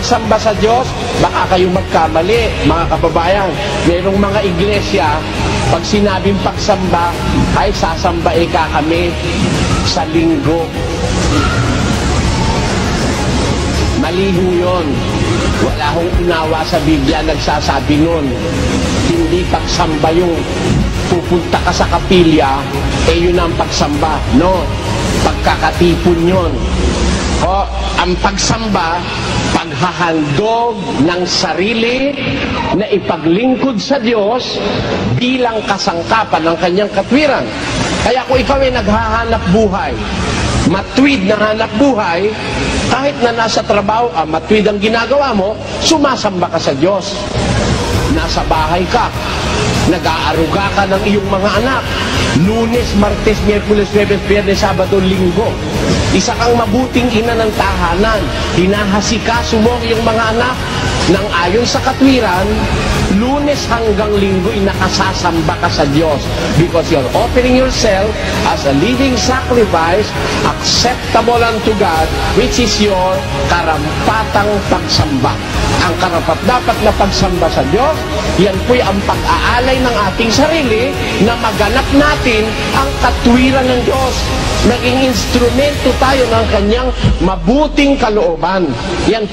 pagsamba sa Diyos, baka kayo magkamali, mga kababayan. Merong mga iglesia, pag sinabing pagsamba, ay sasambae ka kami sa linggo. Maliho yun. Wala hong unawa sa Biblia nagsasabi nun. Hindi pagsamba yung pupunta ka sa kapilya, yun ang pagsamba. No, pagkakatipon yun. O, ang pagsamba, paghahandog ng sarili na ipaglingkod sa Diyos bilang kasangkapan ng kanyang katwiran. Kaya kung ikaw ay naghahanap buhay, matwid na hanap buhay, kahit na nasa trabaho, matwid ang ginagawa mo, sumasamba ka sa Diyos. Nasa bahay ka, nag-aaruga ka ng iyong mga anak, Lunes, Martes, Miyerkules, Huwebes, Biyernes, Sabado, Linggo. Isa kang mabuting ina ng tahanan, hinahasikaso mo ang iyong mga anak nang ayon sa katwiran, Lunes hanggang Linggo'y nakasasamba ka sa Diyos because you're offering yourself as a living sacrifice acceptable unto God, which is your karampatang pagsamba. Ang karapat-dapat na pagsamba sa Diyos, yan po'y ang pag-aalay ng ating sarili na maganap natin ang katwiran ng Diyos. Naging instrumento tayo ng kanyang mabuting kalooban. Yan